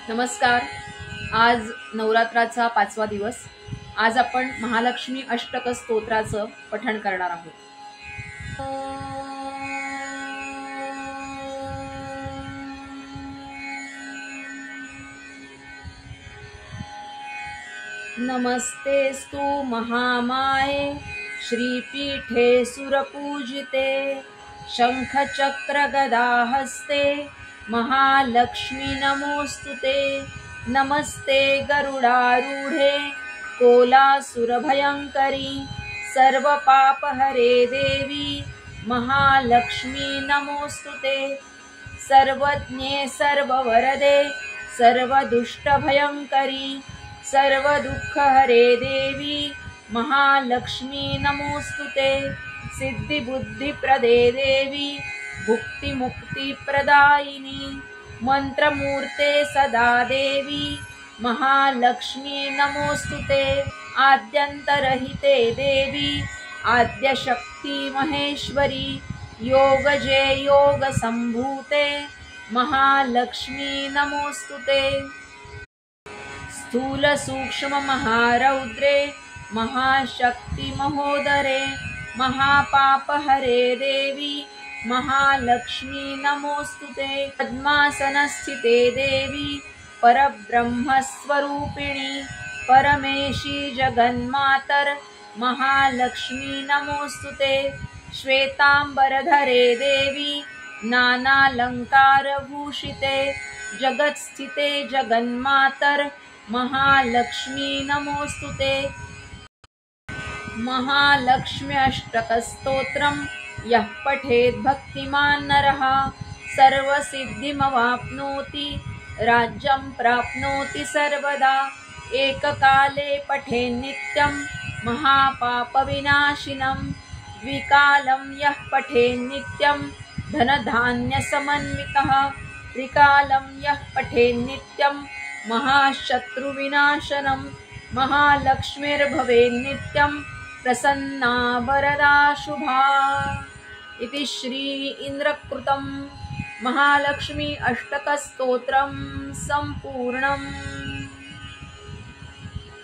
नमस्कार. आज नवरात्राचा 5वा दिवस. आज आपण महालक्ष्मी अष्टक स्तोत्राचं पठण करणार आहोत. नमस्तेस्तु महामाये श्रीपीठे सुरपूजिते शंखचक्रगदाहस्ते महालक्ष्मी नमोस्तुते। नमस्ते गरुडारूढे कोलासुरभयंकरी सर्वपापहरे देवी महालक्ष्मी नमोस्तुते। सर्वज्ञे सर्ववरदे सर्वदुष्टभयंकरी सर्वदुःखहरे देवी महालक्ष्मी नमोस्तुते। सिद्धिबुद्धिप्रदे देवी भुक्तिमुक्तिप्रदायिनी मंत्रमूर्ते सदा देवी महालक्ष्मी नमोस्तुते। आद्यन्तरहिते देवी आद्यशक्ति महेश्वरी योगजे योगसम्भूते महालक्ष्मी नमोस्तुते। स्थूल सूक्ष्म महारौद्रे महाशक्ति महोदरे महापापहरे देवी महालक्ष्मी नमोस्तुते। पद्मासनस्थिते देवी परब्रह्मस्वरूपिणी परमेशी जगन्मातर महालक्ष्मी नमोस्तुते। श्वेतांबरधरे देवी नानालंकारभूषिते जगत्स्थिते जगन्मातर महालक्ष्मी नमोस्तुते। महालक्ष्मी अष्टकस्तोत्रम् यः पठेत् भक्तिमान् नरः सर्वसिद्धिमवाप्नोति राज्यं प्राप्नोति सर्वदा। एककाले पठेन् नित्यं महापापविनाशिनं द्विकालं यः पठेन् नित्यं धनधान्यसमन्वितः त्रिकालं यः पठेन् नित्यं महाशत्रुविनाशनं महालक्ष्मीर्भवेन् नित्यं प्रसन्ना वरदा शुभा। इति श्री इंद्रकृतं महालक्ष्मी अष्टकस्तोत्रं संपूर्णम्।